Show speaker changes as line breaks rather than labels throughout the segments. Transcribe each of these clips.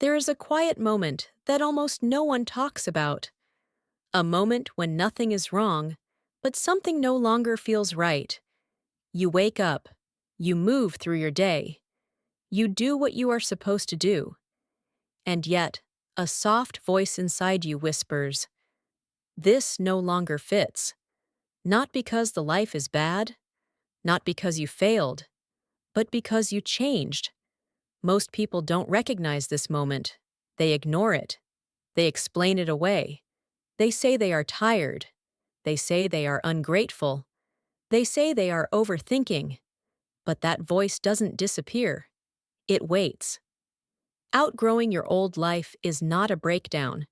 There is a quiet moment that almost no one talks about. A moment when nothing is wrong, but something no longer feels right. You wake up. You move through your day. You do what you are supposed to do. And yet, a soft voice inside you whispers, "This no longer fits." Not because the life is bad, not because you failed, but because you changed. Most people don't recognize this moment. They ignore it. They explain it away. They say they are tired. They say they are ungrateful. They say they are overthinking. But that voice doesn't disappear. It waits. Outgrowing your old life is not a breakdown.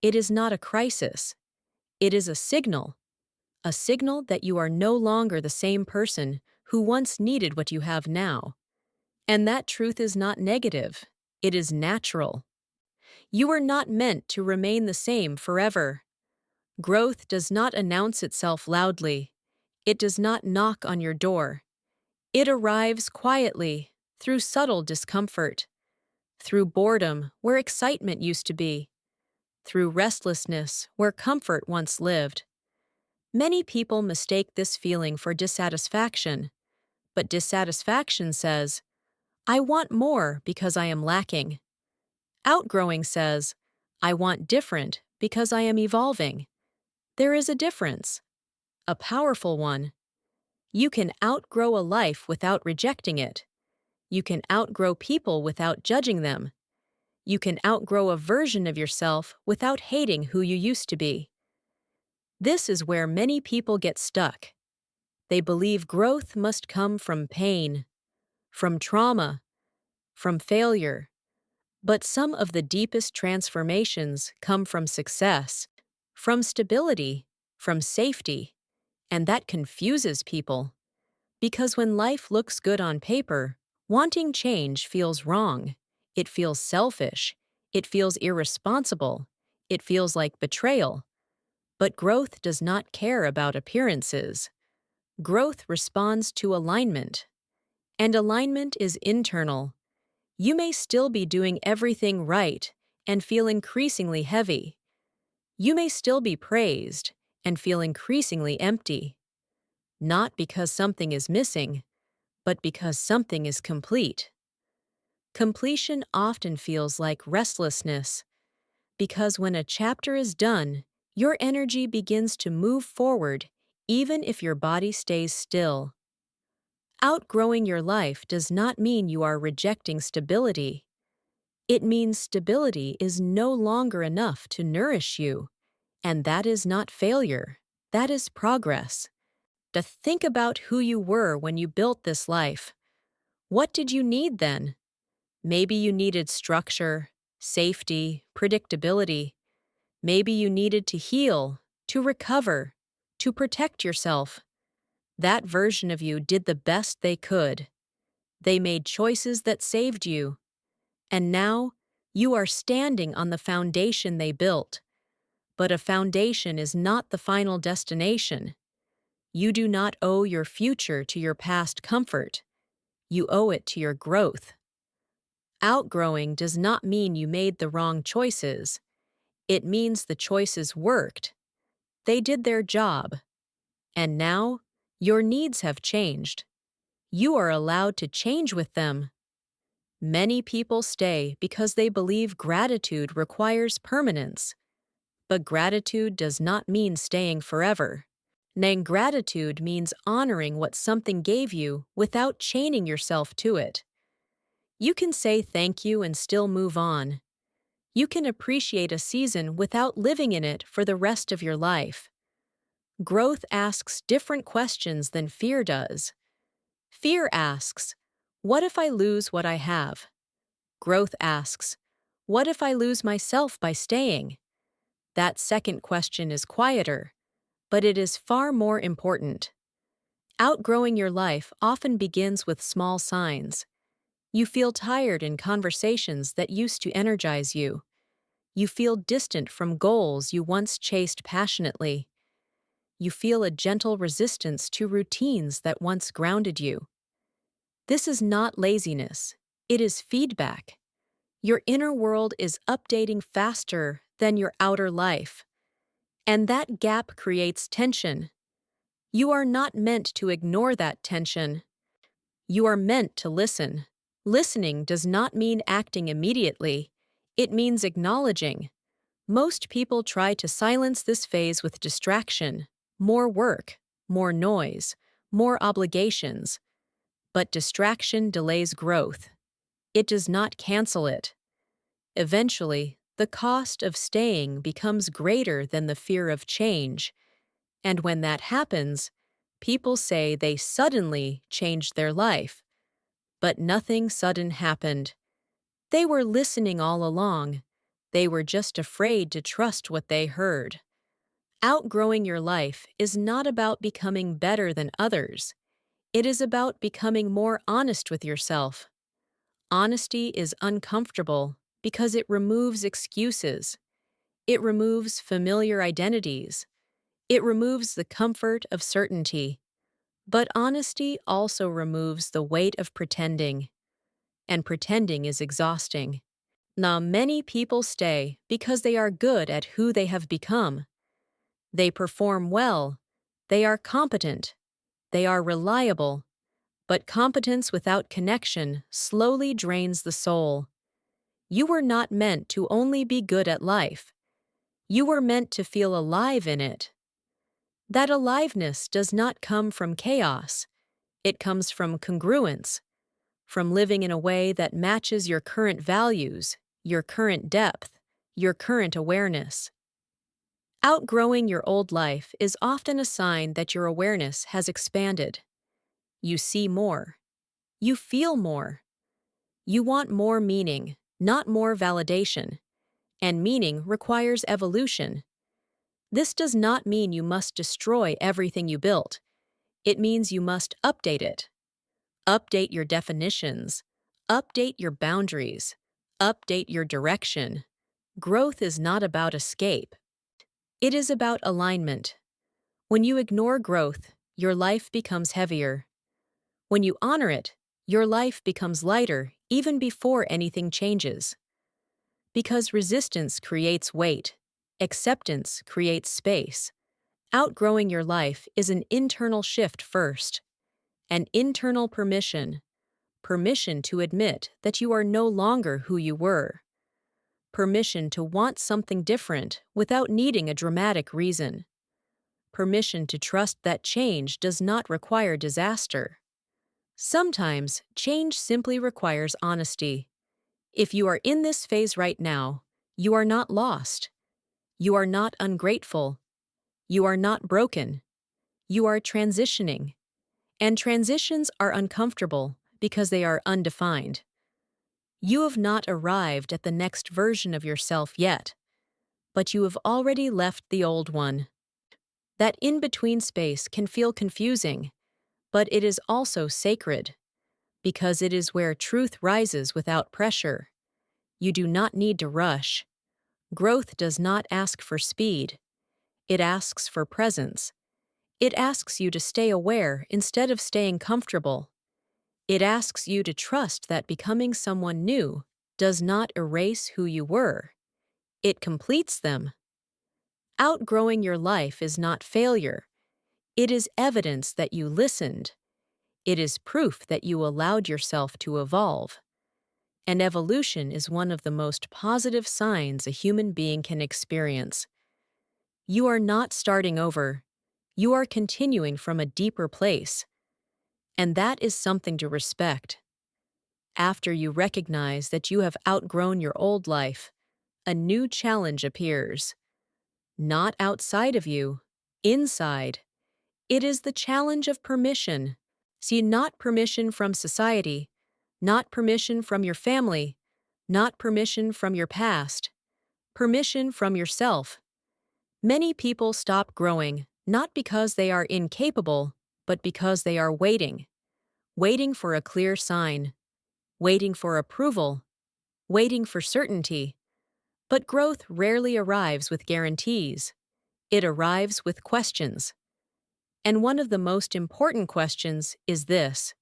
It is not a crisis. It is a signal that you are no longer the same person who once needed what you have now. And that truth is not negative. It is natural. You are not meant to remain the same forever. Growth does not announce itself loudly. It does not knock on your door. It arrives quietly, through subtle discomfort, through boredom where excitement used to be, through restlessness where comfort once lived. Many people mistake this feeling for dissatisfaction, but dissatisfaction says, "I want more because I am lacking." Outgrowing says, "I want different because I am evolving." There is a difference, a powerful one. You can outgrow a life without rejecting it. You can outgrow people without judging them. You can outgrow a version of yourself without hating who you used to be. This is where many people get stuck. They believe growth must come from pain, from trauma, from failure. But some of the deepest transformations come from success, from stability, from safety. And that confuses people. Because when life looks good on paper, wanting change feels wrong. It feels selfish. It feels irresponsible. It feels like betrayal. But growth does not care about appearances. Growth responds to alignment. And alignment is internal. You may still be doing everything right and feel increasingly heavy. You may still be praised and feel increasingly empty. Not because something is missing, but because something is complete. Completion often feels like restlessness, because when a chapter is done, your energy begins to move forward even if your body stays still. Outgrowing your life does not mean you are rejecting stability. It means stability is no longer enough to nourish you, and that is not failure. That is progress. To think about who you were when you built this life. What did you need then? Maybe you needed structure, safety, predictability. Maybe you needed to heal, to recover, to protect yourself. That version of you did the best they could. They made choices that saved you. And now, you are standing on the foundation they built. But a foundation is not the final destination. You do not owe your future to your past comfort. You owe it to your growth. Outgrowing does not mean you made the wrong choices. It means the choices worked. They did their job. And now, your needs have changed. You are allowed to change with them. Many people stay because they believe gratitude requires permanence. But gratitude does not mean staying forever. Gratitude means honoring what something gave you without chaining yourself to it. You can say thank you and still move on. You can appreciate a season without living in it for the rest of your life. Growth asks different questions than fear does. Fear asks, "What if I lose what I have?" Growth asks, "What if I lose myself by staying?" That second question is quieter, but it is far more important. Outgrowing your life often begins with small signs. You feel tired in conversations that used to energize you. You feel distant from goals you once chased passionately. You feel a gentle resistance to routines that once grounded you. This is not laziness. It is feedback. Your inner world is updating faster than your outer life, and that gap creates tension. You are not meant to ignore that tension. You are meant to listen. Listening does not mean acting immediately. It means acknowledging. Most people try to silence this phase with distraction, more work, more noise, more obligations. But distraction delays growth. It does not cancel it. Eventually, the cost of staying becomes greater than the fear of change. And when that happens, people say they suddenly changed their life. But nothing sudden happened. They were listening all along. They were just afraid to trust what they heard. Outgrowing your life is not about becoming better than others. It is about becoming more honest with yourself. Honesty is uncomfortable because it removes excuses. It removes familiar identities. It removes the comfort of certainty. But honesty also removes the weight of pretending. And pretending is exhausting. Now, many people stay because they are good at who they have become. They perform well. They are competent. They are reliable. But competence without connection slowly drains the soul. You were not meant to only be good at life. You were meant to feel alive in it. That aliveness does not come from chaos. It comes from congruence, from living in a way that matches your current values, your current depth, your current awareness. Outgrowing your old life is often a sign that your awareness has expanded. You see more. You feel more. You want more meaning, not more validation. And meaning requires evolution. This does not mean you must destroy everything you built. It means you must update it. Update your definitions. Update your boundaries. Update your direction. Growth is not about escape. It is about alignment. When you ignore growth, your life becomes heavier. When you honor it, your life becomes lighter even before anything changes. Because resistance creates weight, acceptance creates space. Outgrowing your life is an internal shift first. An internal permission. Permission to admit that you are no longer who you were. Permission to want something different without needing a dramatic reason. Permission to trust that change does not require disaster. Sometimes, change simply requires honesty. If you are in this phase right now, you are not lost. You are not ungrateful. You are not broken. You are transitioning. And transitions are uncomfortable because they are undefined. You have not arrived at the next version of yourself yet, but you have already left the old one. That in-between space can feel confusing, but it is also sacred, because it is where truth rises without pressure. You do not need to rush. Growth does not ask for speed. It asks for presence. It asks you to stay aware instead of staying comfortable. It asks you to trust that becoming someone new does not erase who you were. It completes them. Outgrowing your life is not failure. It is evidence that you listened. It is proof that you allowed yourself to evolve. And evolution is one of the most positive signs a human being can experience. You are not starting over. You are continuing from a deeper place. And that is something to respect. After you recognize that you have outgrown your old life, a new challenge appears. Not outside of you, inside. It is the challenge of permission. See, not permission from society, not permission from your family, not permission from your past, permission from yourself. Many people stop growing, not because they are incapable, but because they are waiting. Waiting for a clear sign. Waiting for approval. Waiting for certainty. But growth rarely arrives with guarantees. It arrives with questions. And one of the most important questions is this: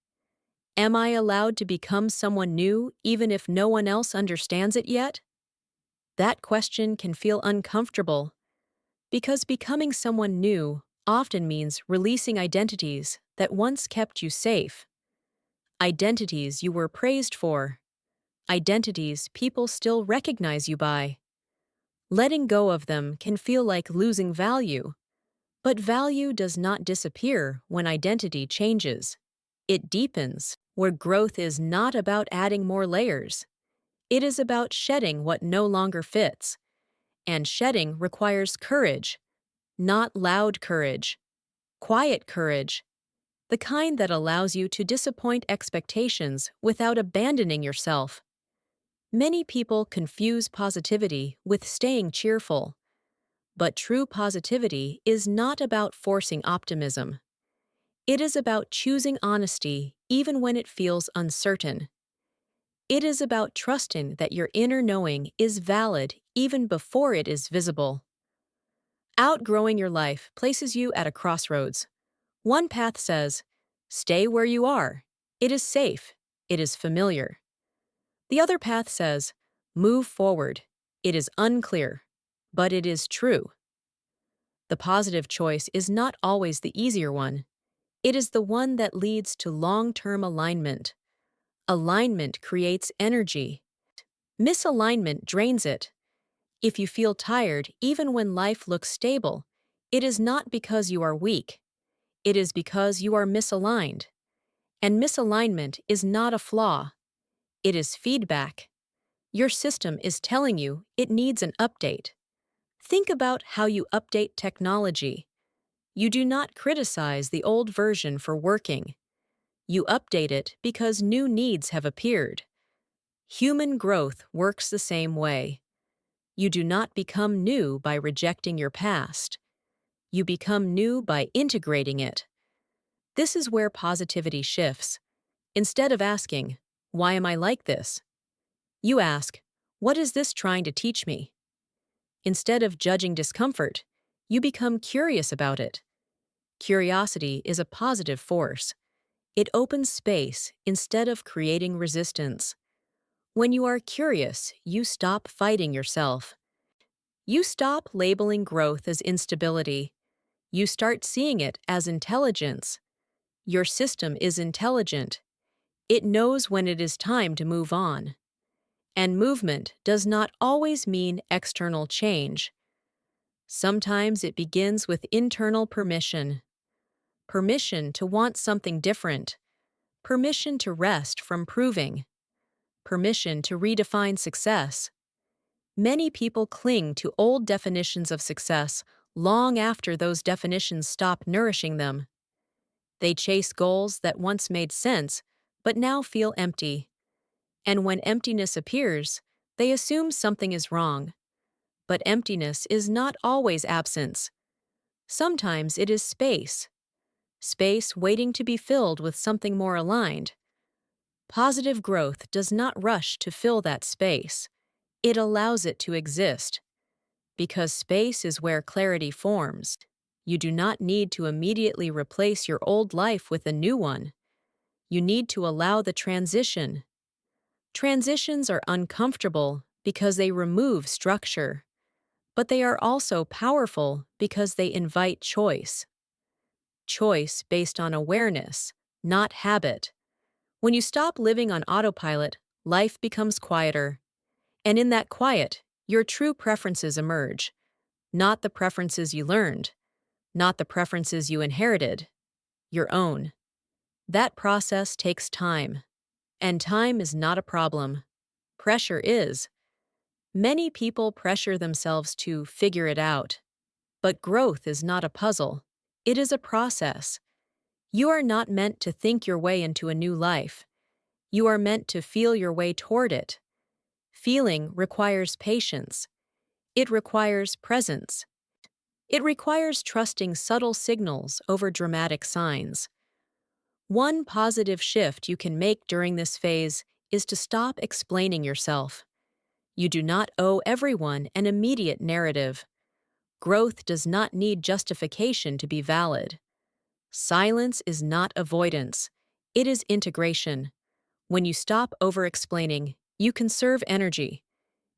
Am I allowed to become someone new even if no one else understands it yet? That question can feel uncomfortable because becoming someone new often means releasing identities that once kept you safe, identities you were praised for, identities people still recognize you by. Letting go of them can feel like losing value, but value does not disappear when identity changes. It deepens, where growth is not about adding more layers. It is about shedding what no longer fits. And shedding requires courage, not loud courage, quiet courage, the kind that allows you to disappoint expectations without abandoning yourself. Many people confuse positivity with staying cheerful, but true positivity is not about forcing optimism. It is about choosing honesty even when it feels uncertain. It is about trusting that your inner knowing is valid even before it is visible. Outgrowing your life places you at a crossroads. One path says, stay where you are. It is safe. It is familiar. The other path says, move forward. It is unclear, but it is true. The positive choice is not always the easier one. It is the one that leads to long-term alignment. Alignment creates energy. Misalignment drains it. If you feel tired even when life looks stable, it is not because you are weak. It is because you are misaligned. And misalignment is not a flaw. It is feedback. Your system is telling you it needs an update. Think about how you update technology. You do not criticize the old version for working. You update it because new needs have appeared. Human growth works the same way. You do not become new by rejecting your past. You become new by integrating it. This is where positivity shifts. Instead of asking, why am I like this? You ask, what is this trying to teach me? Instead of judging discomfort, you become curious about it. Curiosity is a positive force. It opens space instead of creating resistance. When you are curious, you stop fighting yourself. You stop labeling growth as instability. You start seeing it as intelligence. Your system is intelligent. It knows when it is time to move on. And movement does not always mean external change. Sometimes it begins with internal permission. Permission to want something different. Permission to rest from proving. Permission to redefine success. Many people cling to old definitions of success long after those definitions stop nourishing them. They chase goals that once made sense, but now feel empty. And when emptiness appears, they assume something is wrong. But emptiness is not always absence. Sometimes it is space. Space waiting to be filled with something more aligned. Positive growth does not rush to fill that space. It allows it to exist. Because space is where clarity forms. You do not need to immediately replace your old life with a new one. You need to allow the transition. Transitions are uncomfortable because they remove structure, but they are also powerful because they invite choice. Choice based on awareness, not habit. When you stop living on autopilot, life becomes quieter. And in that quiet, your true preferences emerge. Not the preferences you learned, not the preferences you inherited, your own. That process takes time. And time is not a problem. Pressure is. Many people pressure themselves to figure it out. But growth is not a puzzle. It is a process. You are not meant to think your way into a new life. You are meant to feel your way toward it. Feeling requires patience. It requires presence. It requires trusting subtle signals over dramatic signs. One positive shift you can make during this phase is to stop explaining yourself. You do not owe everyone an immediate narrative. Growth does not need justification to be valid. Silence is not avoidance. It is integration. When you stop over-explaining, you conserve energy,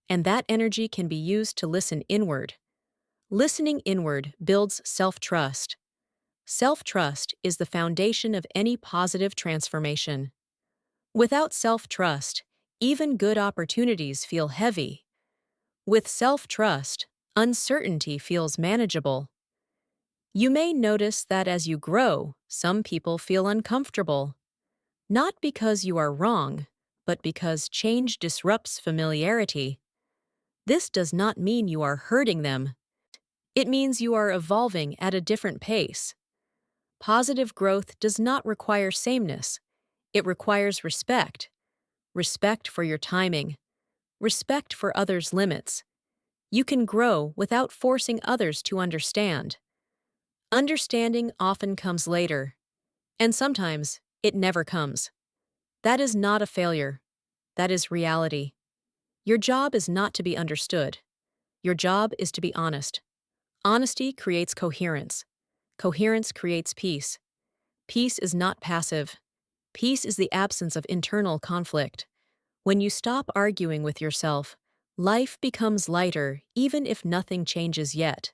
and that energy can be used to listen inward. Listening inward builds self-trust. Self-trust is the foundation of any positive transformation. Without self-trust, even good opportunities feel heavy. With self-trust, uncertainty feels manageable. You may notice that as you grow, some people feel uncomfortable. Not because you are wrong, but because change disrupts familiarity. This does not mean you are hurting them. It means you are evolving at a different pace. Positive growth does not require sameness. It requires respect. Respect for your timing. Respect for others' limits. You can grow without forcing others to understand. Understanding often comes later, and sometimes it never comes. That is not a failure. That is reality. Your job is not to be understood. Your job is to be honest. Honesty creates coherence. Coherence creates peace. Peace is not passive. Peace is the absence of internal conflict. When you stop arguing with yourself, life becomes lighter even if nothing changes yet.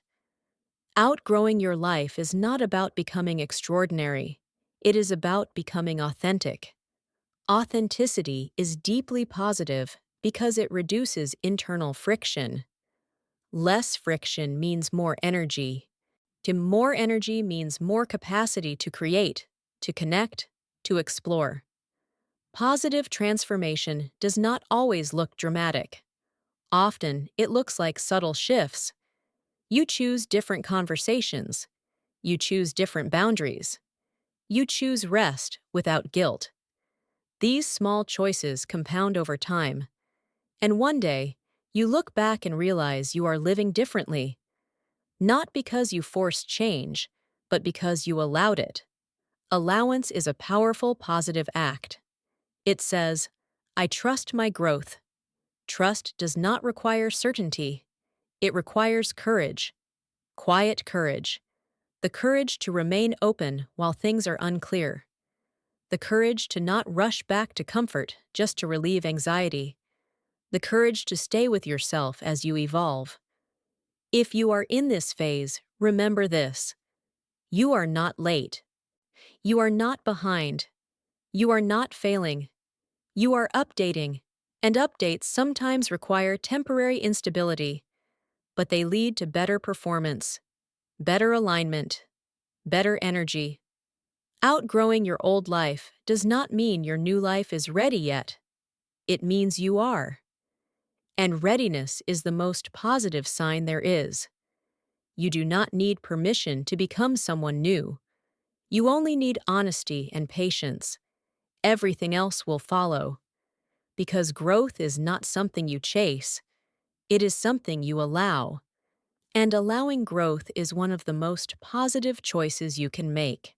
Outgrowing your life is not about becoming extraordinary. It is about becoming authentic. Authenticity is deeply positive because it reduces internal friction. Less friction means more energy. More energy means more capacity to create, to connect, to explore. Positive transformation does not always look dramatic. Often, it looks like subtle shifts. You choose different conversations. You choose different boundaries. You choose rest without guilt. These small choices compound over time. And one day, you look back and realize you are living differently. Not because you forced change, but because you allowed it. Allowance is a powerful positive act. It says, I trust my growth. Trust does not require certainty. It requires courage. Quiet courage. The courage to remain open while things are unclear. The courage to not rush back to comfort just to relieve anxiety. The courage to stay with yourself as you evolve. If you are in this phase, remember this. You are not late. You are not behind. You are not failing. You are updating, and updates sometimes require temporary instability, but they lead to better performance, better alignment, better energy. Outgrowing your old life does not mean your new life is ready yet. It means you are. And readiness is the most positive sign there is. You do not need permission to become someone new. You only need honesty and patience. Everything else will follow. Because growth is not something you chase. It is something you allow. And allowing growth is one of the most positive choices you can make.